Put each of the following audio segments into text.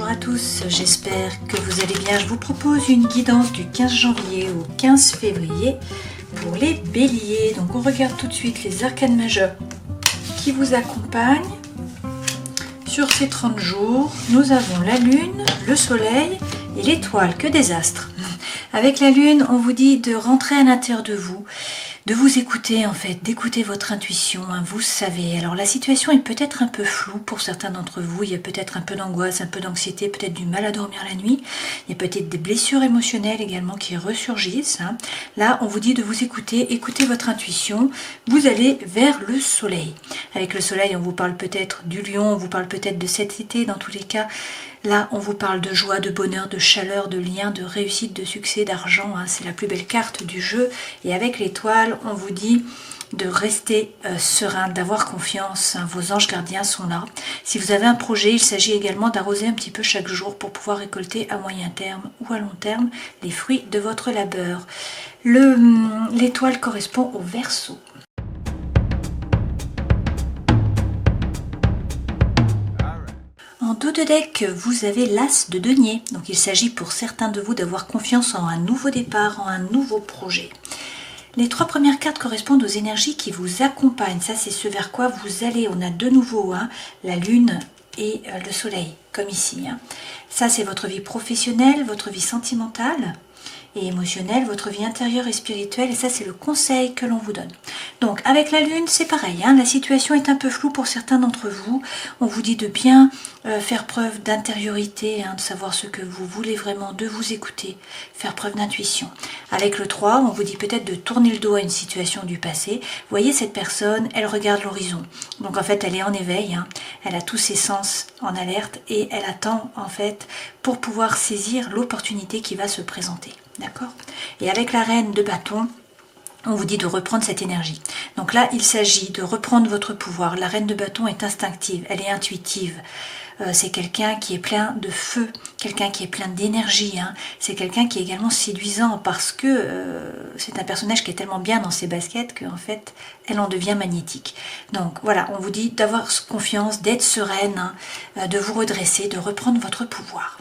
Bonjour à tous, j'espère que vous allez bien. Je vous propose une guidance du 15 janvier au 15 février pour les béliers. Donc on regarde tout de suite les arcanes majeurs qui vous accompagnent. Sur ces 30 jours, nous avons la lune, le soleil et l'étoile, que des astres. Avec la lune, on vous dit de rentrer à l'intérieur de vous écouter en fait, d'écouter votre intuition, hein, vous savez. Alors la situation est peut-être un peu floue pour certains d'entre vous, il y a peut-être un peu d'angoisse, un peu d'anxiété, peut-être du mal à dormir la nuit, il y a peut-être des blessures émotionnelles également qui ressurgissent. Hein. Là, on vous dit de vous écouter, écoutez votre intuition, vous allez vers le soleil. Avec le soleil, on vous parle peut-être du lion, on vous parle peut-être de cet été, dans tous les cas. Là, on vous parle de joie, de bonheur, de chaleur, de lien, de réussite, de succès, d'argent. Hein. C'est la plus belle carte du jeu. Et avec l'étoile, on vous dit de rester serein, d'avoir confiance. Hein. Vos anges gardiens sont là. Si vous avez un projet, il s'agit également d'arroser un petit peu chaque jour pour pouvoir récolter à moyen terme ou à long terme les fruits de votre labeur. L'étoile correspond au Verseau. En dos de deck, vous avez l'As de denier. Donc il s'agit pour certains de vous d'avoir confiance en un nouveau départ, en un nouveau projet. Les 3 premières cartes correspondent aux énergies qui vous accompagnent. Ça, c'est ce vers quoi vous allez. On a de nouveau la lune et le soleil, comme ici. Hein. Ça, c'est votre vie professionnelle, votre vie sentimentale et émotionnelle, votre vie intérieure et spirituelle, et ça c'est le conseil que l'on vous donne. Donc avec la lune c'est pareil, hein, la situation est un peu floue pour certains d'entre vous, on vous dit de bien faire preuve d'intériorité, hein, de savoir ce que vous voulez vraiment, de vous écouter, faire preuve d'intuition. Avec le 3, on vous dit peut-être de tourner le dos à une situation du passé. Vous voyez cette personne, elle regarde l'horizon, donc en fait elle est en éveil, hein, elle a tous ses sens en alerte et elle attend en fait pour pouvoir saisir l'opportunité qui va se présenter. D'accord ? Et avec la reine de bâton, on vous dit de reprendre cette énergie. Donc là, il s'agit de reprendre votre pouvoir. La reine de bâton est instinctive, elle est intuitive. C'est quelqu'un qui est plein de feu, quelqu'un qui est plein d'énergie. Hein. C'est quelqu'un qui est également séduisant parce que c'est un personnage qui est tellement bien dans ses baskets qu'en fait, elle en devient magnétique. Donc voilà, on vous dit d'avoir confiance, d'être sereine, hein, de vous redresser, de reprendre votre pouvoir.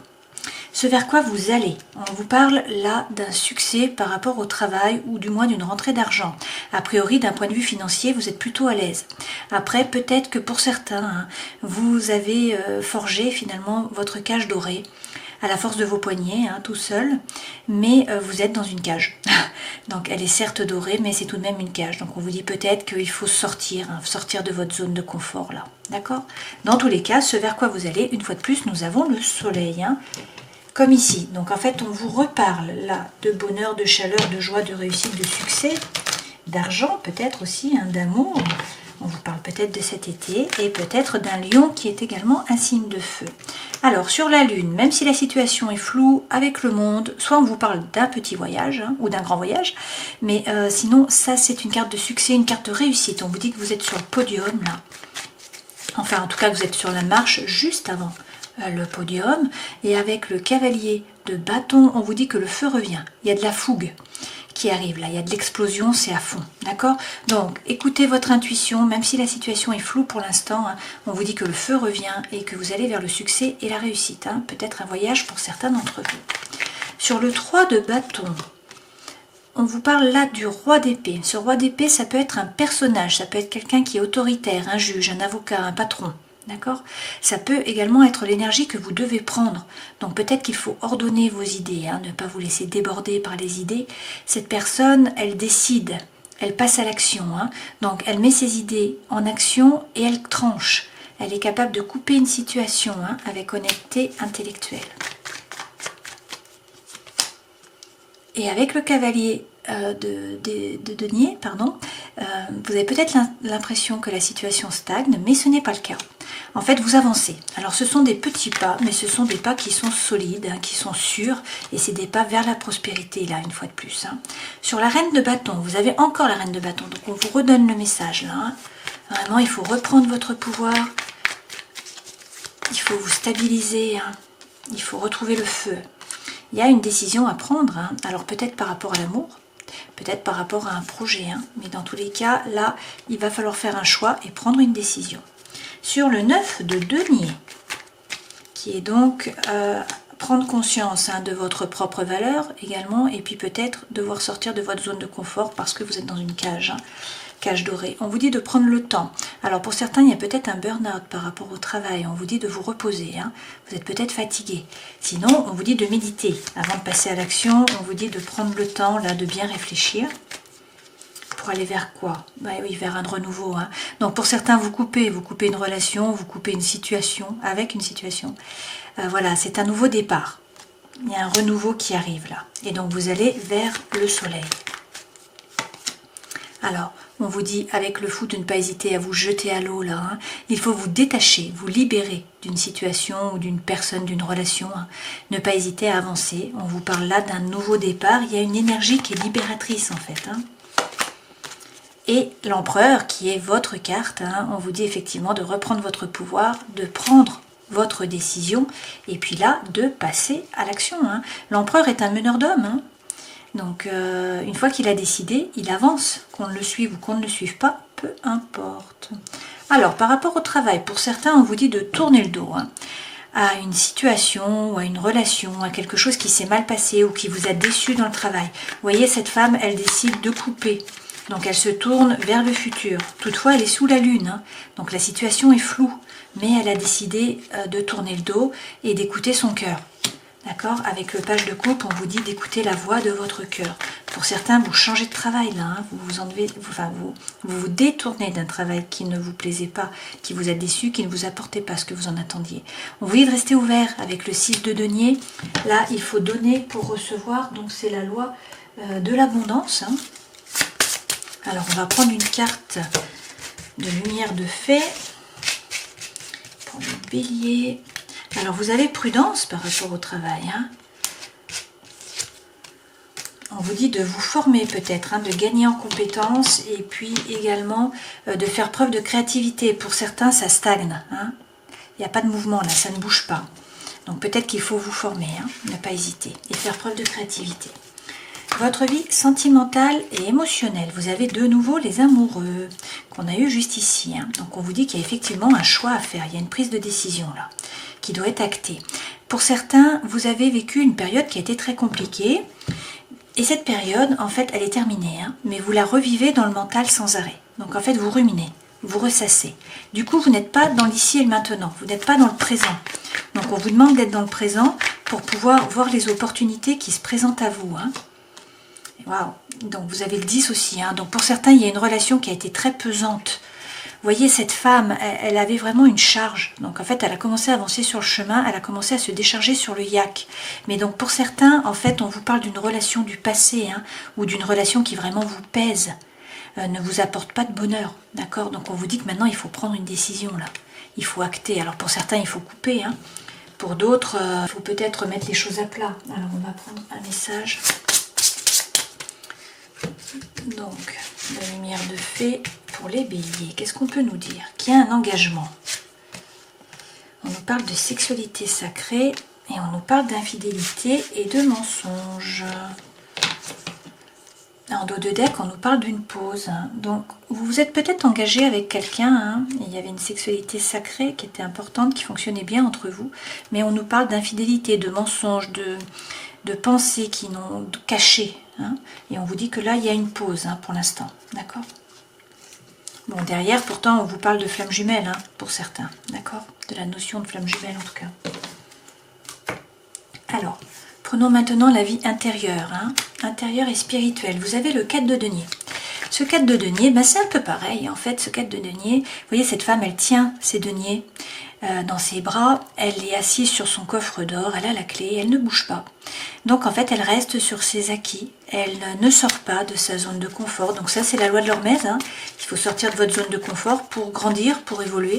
Ce vers quoi vous allez. On vous parle là d'un succès par rapport au travail ou du moins d'une rentrée d'argent. A priori, d'un point de vue financier, vous êtes plutôt à l'aise. Après, peut-être que pour certains, hein, vous avez forgé finalement votre cage dorée à la force de vos poignets, hein, tout seul, mais vous êtes dans une cage. Donc elle est certes dorée, mais c'est tout de même une cage. Donc on vous dit peut-être qu'il faut sortir, hein, sortir de votre zone de confort là. D'accord ? Dans tous les cas, ce vers quoi vous allez, une fois de plus, nous avons le soleil. Hein, comme ici. Donc en fait, on vous reparle là de bonheur, de chaleur, de joie, de réussite, de succès, d'argent peut-être aussi, hein, d'amour. On vous parle peut-être de cet été et peut-être d'un lion qui est également un signe de feu. Alors sur la lune, même si la situation est floue avec le monde, soit on vous parle d'un petit voyage hein, ou d'un grand voyage, mais sinon ça c'est une carte de succès, une carte de réussite. On vous dit que vous êtes sur le podium là. Enfin en tout cas vous êtes sur la marche juste avant le podium, et avec le cavalier de bâton, on vous dit que le feu revient. Il y a de la fougue qui arrive là, il y a de l'explosion, c'est à fond, d'accord? Donc, écoutez votre intuition, même si la situation est floue pour l'instant, hein, on vous dit que le feu revient et que vous allez vers le succès et la réussite, hein, peut-être un voyage pour certains d'entre vous. Sur le 3 de bâton, on vous parle là du roi d'épée. Ce roi d'épée, ça peut être un personnage, ça peut être quelqu'un qui est autoritaire, un juge, un avocat, un patron. D'accord ? Ça peut également être l'énergie que vous devez prendre. Donc peut-être qu'il faut ordonner vos idées, hein, ne pas vous laisser déborder par les idées. Cette personne, elle décide, elle passe à l'action. Hein. Donc elle met ses idées en action et elle tranche. Elle est capable de couper une situation hein, avec honnêteté intellectuelle. Et avec le cavalier de denier, vous avez peut-être l'impression que la situation stagne, mais ce n'est pas le cas. En fait, vous avancez. Alors, ce sont des petits pas, mais ce sont des pas qui sont solides, hein, qui sont sûrs, et c'est des pas vers la prospérité, là, une fois de plus. Hein. Sur la reine de bâton, vous avez encore la reine de bâton, donc on vous redonne le message, là. Hein. Vraiment, il faut reprendre votre pouvoir, il faut vous stabiliser, hein. Il faut retrouver le feu. Il y a une décision à prendre, hein. Alors peut-être par rapport à l'amour, peut-être par rapport à un projet, hein. Mais dans tous les cas, là, il va falloir faire un choix et prendre une décision. Sur le 9 de denier, qui est donc prendre conscience de votre propre valeur également, et puis peut-être devoir sortir de votre zone de confort parce que vous êtes dans une cage, cage dorée. On vous dit de prendre le temps. Alors pour certains, il y a peut-être un burn-out par rapport au travail. On vous dit de vous reposer. Vous êtes peut-être fatigué. Sinon, on vous dit de méditer. Avant de passer à l'action, on vous dit de prendre le temps là, de bien réfléchir. Pour aller vers quoi? Bah oui, vers un renouveau. Donc pour certains, vous coupez une relation, vous coupez une situation, avec une situation. Voilà, c'est un nouveau départ. Il y a un renouveau qui arrive là. Et donc vous allez vers le soleil. Alors, on vous dit avec le fou de ne pas hésiter à vous jeter à l'eau là. Il faut vous détacher, vous libérer d'une situation ou d'une personne, d'une relation. Ne pas hésiter à avancer. On vous parle là d'un nouveau départ. Il y a une énergie qui est libératrice en fait. Et l'empereur, qui est votre carte, on vous dit effectivement de reprendre votre pouvoir, de prendre votre décision, et puis là, de passer à l'action. L'empereur est un meneur d'hommes. Donc, une fois qu'il a décidé, il avance. Qu'on le suive ou qu'on ne le suive pas, peu importe. Alors, par rapport au travail, pour certains, on vous dit de tourner le dos à une situation ou à une relation, à quelque chose qui s'est mal passé ou qui vous a déçu dans le travail. Vous voyez, cette femme, elle décide de couper. Donc elle se tourne vers le futur. Toutefois, elle est sous la lune. Donc la situation est floue. Mais elle a décidé de tourner le dos et d'écouter son cœur. D'accord? Avec le page de coupe, on vous dit d'écouter la voix de votre cœur. Pour certains, vous changez de travail là. Vous détournez d'un travail qui ne vous plaisait pas, qui vous a déçu, qui ne vous apportait pas ce que vous en attendiez. On vous dit de rester ouvert avec le 6 de denier. Là, il faut donner pour recevoir. Donc c'est la loi de l'abondance. Alors, on va prendre une carte de lumière de fée pour le bélier. Alors, vous avez prudence par rapport au travail. On vous dit de vous former peut-être, de gagner en compétences et puis également de faire preuve de créativité. Pour certains, ça stagne. Il n'y a pas de mouvement là, ça ne bouge pas. Donc, peut-être qu'il faut vous former, ne pas hésiter et faire preuve de créativité. Votre vie sentimentale et émotionnelle. Vous avez de nouveau les amoureux qu'on a eu juste ici. Donc on vous dit qu'il y a effectivement un choix à faire. Il y a une prise de décision là qui doit être actée. Pour certains, vous avez vécu une période qui a été très compliquée. Et cette période, en fait, elle est terminée. Mais vous la revivez dans le mental sans arrêt. Donc en fait, vous ruminez, vous ressassez. Du coup, vous n'êtes pas dans l'ici et le maintenant. Vous n'êtes pas dans le présent. Donc on vous demande d'être dans le présent pour pouvoir voir les opportunités qui se présentent à vous. Waouh. Donc vous avez le 10 aussi. Donc pour certains, il y a une relation qui a été très pesante. Vous voyez, cette femme, elle avait vraiment une charge. Donc en fait, elle a commencé à avancer sur le chemin, elle a commencé à se décharger sur le yak. Mais donc pour certains, en fait, on vous parle d'une relation du passé, ou d'une relation qui vraiment vous pèse, ne vous apporte pas de bonheur. D'accord? Donc on vous dit que maintenant, il faut prendre une décision là. Il faut acter. Alors pour certains, il faut couper. Pour d'autres, il faut peut-être mettre les choses à plat. Alors on va prendre un message. Donc, la lumière de fée pour les béliers. Qu'est-ce qu'on peut nous dire? Qu'il y a un engagement. On nous parle de sexualité sacrée et on nous parle d'infidélité et de mensonges. En dos de deck, on nous parle d'une pause. Donc, vous vous êtes peut-être engagé avec quelqu'un. Il y avait une sexualité sacrée qui était importante, qui fonctionnait bien entre vous. Mais on nous parle d'infidélité, de mensonges, de pensées qui n'ont cachées. Et on vous dit que là, il y a une pause pour l'instant. D'accord? Bon, derrière, pourtant, on vous parle de flamme jumelle, pour certains. D'accord? De la notion de flamme jumelle, en tout cas. Alors, prenons maintenant la vie intérieure. Intérieure et spirituelle. Vous avez le 4 de denier. Ce 4 de denier, c'est un peu pareil. En fait, ce 4 de denier, vous voyez, cette femme, elle tient ses deniers dans ses bras. Elle est assise sur son coffre d'or. Elle a la clé. Elle ne bouge pas. Donc, en fait, elle reste sur ses acquis. Elle ne sort pas de sa zone de confort. Donc, ça, c'est la loi de l'Hormèse. Il faut sortir de votre zone de confort pour grandir, pour évoluer,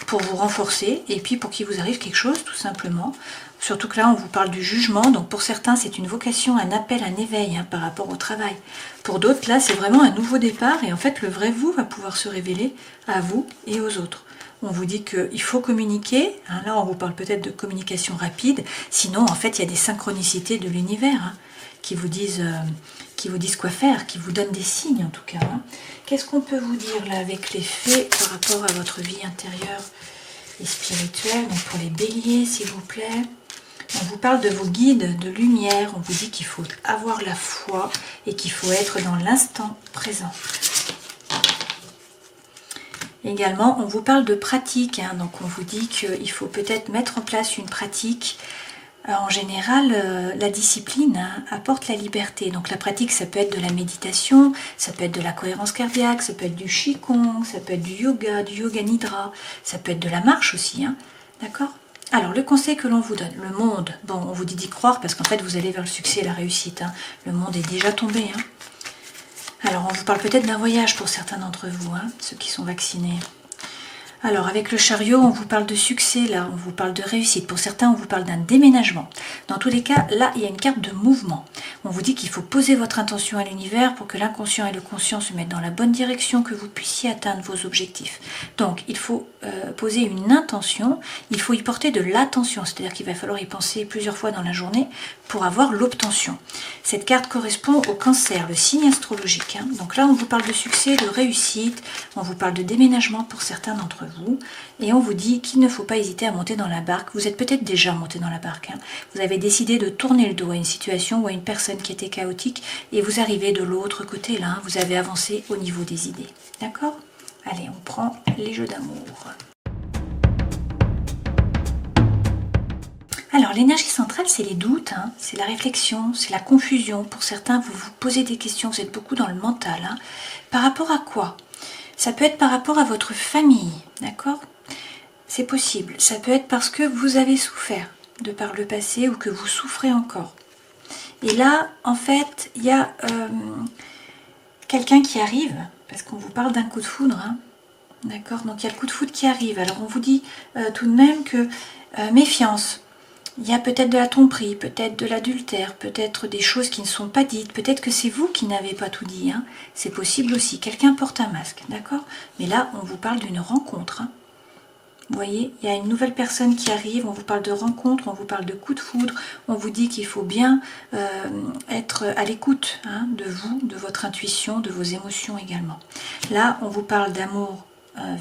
pour vous renforcer et puis pour qu'il vous arrive quelque chose, tout simplement. Surtout que là, on vous parle du jugement. Donc, pour certains, c'est une vocation, un appel, un éveil par rapport au travail. Pour d'autres, là, c'est vraiment un nouveau départ. Et en fait, le vrai vous va pouvoir se révéler à vous et aux autres. On vous dit qu'il faut communiquer. Là, on vous parle peut-être de communication rapide. Sinon, en fait, il y a des synchronicités de l'univers qui vous disent quoi faire, qui vous donnent des signes, en tout cas. Qu'est-ce qu'on peut vous dire, là, avec les faits par rapport à votre vie intérieure et spirituel. Donc pour les béliers, s'il vous plaît. On vous parle de vos guides de lumière. On vous dit qu'il faut avoir la foi et qu'il faut être dans l'instant présent. Également, on vous parle de pratique. Donc on vous dit qu'il faut peut-être mettre en place une pratique. En général, la discipline apporte la liberté. Donc la pratique, ça peut être de la méditation, ça peut être de la cohérence cardiaque, ça peut être du qigong, ça peut être du yoga nidra, ça peut être de la marche aussi. D'accord ? Alors, le conseil que l'on vous donne, le monde, bon, on vous dit d'y croire parce qu'en fait, vous allez vers le succès et la réussite. Le monde est déjà tombé. Alors, on vous parle peut-être d'un voyage pour certains d'entre vous, ceux qui sont vaccinés. Alors, avec le chariot, on vous parle de succès, là, on vous parle de réussite. Pour certains, on vous parle d'un déménagement. Dans tous les cas, là, il y a une carte de mouvement. On vous dit qu'il faut poser votre intention à l'univers pour que l'inconscient et le conscient se mettent dans la bonne direction, que vous puissiez atteindre vos objectifs. Donc, il faut poser une intention, il faut y porter de l'attention, c'est-à-dire qu'il va falloir y penser plusieurs fois dans la journée pour avoir l'obtention. Cette carte correspond au cancer, le signe astrologique. Donc là, on vous parle de succès, de réussite, on vous parle de déménagement pour certains d'entre vous, et on vous dit qu'il ne faut pas hésiter à monter dans la barque. Vous êtes peut-être déjà monté dans la barque. Vous avez décidé de tourner le dos à une situation ou à une personne qui était chaotique, et vous arrivez de l'autre côté là, vous avez avancé au niveau des idées. D'accord ? Allez, on prend les jeux d'amour. Alors, l'énergie centrale, c'est les doutes, c'est la réflexion, c'est la confusion. Pour certains, vous vous posez des questions, vous êtes beaucoup dans le mental. Par rapport à quoi ? Ça peut être par rapport à votre famille, d'accord ? C'est possible. Ça peut être parce que vous avez souffert de par le passé ou que vous souffrez encore. Et là, en fait, il y a quelqu'un qui arrive, parce qu'on vous parle d'un coup de foudre, d'accord ? Donc, il y a le coup de foudre qui arrive. Alors, on vous dit tout de même que méfiance. Il y a peut-être de la tromperie, peut-être de l'adultère, peut-être des choses qui ne sont pas dites, peut-être que c'est vous qui n'avez pas tout dit, c'est possible aussi. Quelqu'un porte un masque, d'accord ? Mais là, on vous parle d'une rencontre. Vous voyez, il y a une nouvelle personne qui arrive, on vous parle de rencontre, on vous parle de coup de foudre, on vous dit qu'il faut bien être à l'écoute de vous, de votre intuition, de vos émotions également. Là, on vous parle d'amour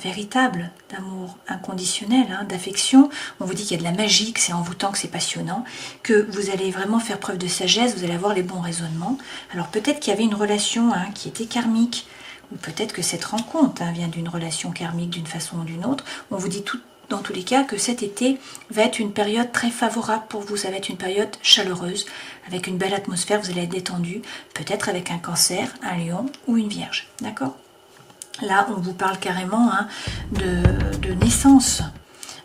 véritable, d'amour inconditionnel, d'affection. On vous dit qu'il y a de la magie, que c'est envoûtant, que c'est passionnant, que vous allez vraiment faire preuve de sagesse, vous allez avoir les bons raisonnements. Alors peut-être qu'il y avait une relation qui était karmique, ou peut-être que cette rencontre vient d'une relation karmique d'une façon ou d'une autre. On vous dit dans tous les cas que cet été va être une période très favorable pour vous. Ça va être une période chaleureuse, avec une belle atmosphère, vous allez être détendu, peut-être avec un cancer, un lion ou une vierge. D'accord ? Là, on vous parle carrément de naissance.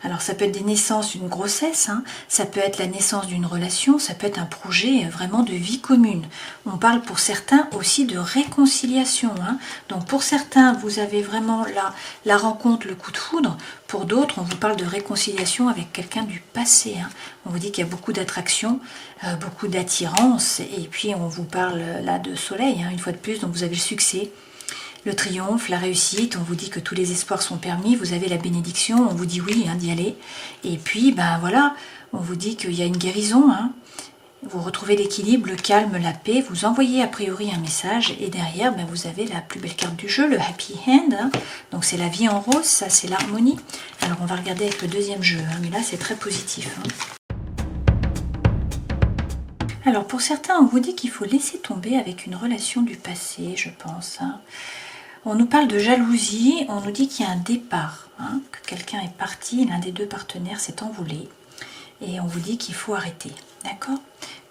Alors, ça peut être des naissances d'une grossesse, ça peut être la naissance d'une relation, ça peut être un projet vraiment de vie commune. On parle pour certains aussi de réconciliation. Donc, pour certains, vous avez vraiment la rencontre, le coup de foudre. Pour d'autres, on vous parle de réconciliation avec quelqu'un du passé. On vous dit qu'il y a beaucoup d'attraction, beaucoup d'attirance. Et puis, on vous parle là de soleil, une fois de plus. Donc, vous avez le succès. Le triomphe, la réussite, on vous dit que tous les espoirs sont permis, vous avez la bénédiction, on vous dit oui d'y aller. Et puis, voilà, on vous dit qu'il y a une guérison, vous retrouvez l'équilibre, le calme, la paix, vous envoyez a priori un message et derrière, vous avez la plus belle carte du jeu, le Happy Hand. Donc c'est la vie en rose, ça c'est l'harmonie. Alors on va regarder avec le deuxième jeu, mais là c'est très positif. Alors pour certains, on vous dit qu'il faut laisser tomber avec une relation du passé, je pense. On nous parle de jalousie, on nous dit qu'il y a un départ, que quelqu'un est parti, l'un des deux partenaires s'est envolé. Et on vous dit qu'il faut arrêter, d'accord ?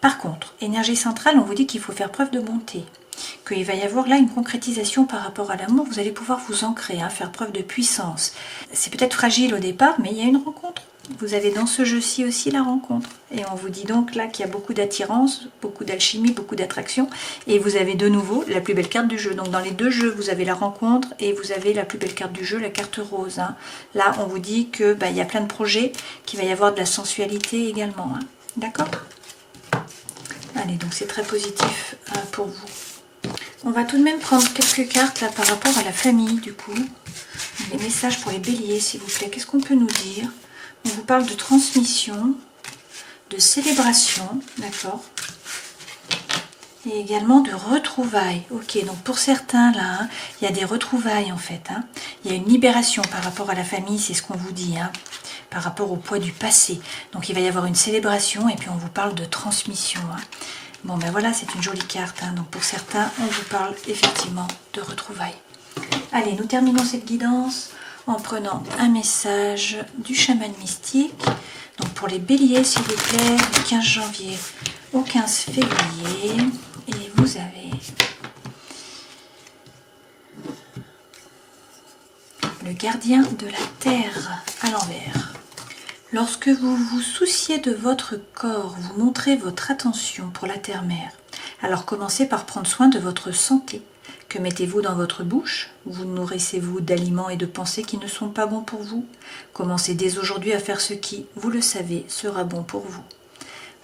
Par contre, énergie centrale, on vous dit qu'il faut faire preuve de bonté, qu'il va y avoir là une concrétisation par rapport à l'amour, vous allez pouvoir vous ancrer, faire preuve de puissance. C'est peut-être fragile au départ, mais il y a une rencontre. Vous avez dans ce jeu-ci aussi la rencontre. Et on vous dit donc là qu'il y a beaucoup d'attirance, beaucoup d'alchimie, beaucoup d'attraction. Et vous avez de nouveau la plus belle carte du jeu. Donc dans les deux jeux, vous avez la rencontre et vous avez la plus belle carte du jeu, la carte rose. Là, on vous dit que il y a plein de projets, qu'il va y avoir de la sensualité également. D'accord ? Allez, donc c'est très positif pour vous. On va tout de même prendre quelques cartes là par rapport à la famille du coup. Les messages pour les béliers, s'il vous plaît. Qu'est-ce qu'on peut nous dire ? On vous parle de transmission, de célébration, d'accord ? Et également de retrouvailles. Ok, donc pour certains là, il y a des retrouvailles en fait. Il y a une libération par rapport à la famille, c'est ce qu'on vous dit. par rapport au poids du passé. Donc il va y avoir une célébration et puis on vous parle de transmission. Hein. Bon ben voilà, c'est une jolie carte. Hein. Donc pour certains, on vous parle effectivement de retrouvailles. Allez, nous terminons cette guidance en prenant un message du chaman mystique. Donc pour les béliers, s'il vous plaît, du 15 janvier au 15 février. Et vous avez le gardien de la terre à l'envers. Lorsque vous vous souciez de votre corps, vous montrez votre attention pour la terre-mère. Alors commencez par prendre soin de votre santé. Que mettez-vous dans votre bouche? Vous nourrissez-vous d'aliments et de pensées qui ne sont pas bons pour vous? Commencez dès aujourd'hui à faire ce qui, vous le savez, sera bon pour vous.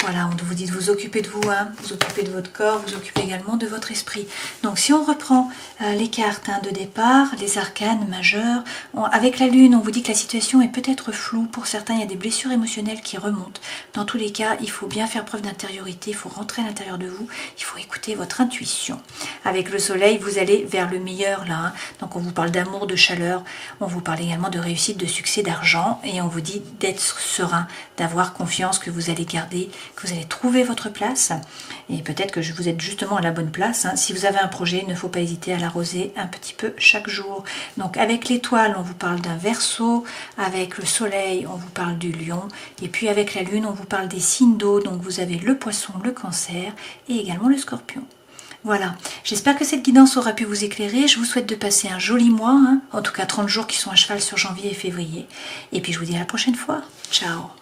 Voilà, on vous dit de vous occuper de vous, hein, vous occupez de votre corps, vous occupez également de votre esprit. Donc si on reprend les cartes de départ, les arcanes majeurs, avec la lune, on vous dit que la situation est peut-être floue. Pour certains, il y a des blessures émotionnelles qui remontent. Dans tous les cas, il faut bien faire preuve d'intériorité, il faut rentrer à l'intérieur de vous, il faut écouter votre intuition. Avec le soleil, vous allez vers le meilleur là. Hein. Donc on vous parle d'amour, de chaleur, on vous parle également de réussite, de succès, d'argent. Et on vous dit d'être serein, d'avoir confiance que vous allez garder, que vous allez trouver votre place et peut-être que vous êtes justement à la bonne place. Hein. Si vous avez un projet, il ne faut pas hésiter à l'arroser un petit peu chaque jour. Donc avec l'étoile, on vous parle d'un Verseau, avec le soleil, on vous parle du lion et puis avec la lune, on vous parle des signes d'eau. Donc vous avez le poisson, le cancer et également le scorpion. Voilà, j'espère que cette guidance aura pu vous éclairer. Je vous souhaite de passer un joli mois, hein. En tout cas 30 jours qui sont à cheval sur janvier et février. Et puis je vous dis à la prochaine fois. Ciao.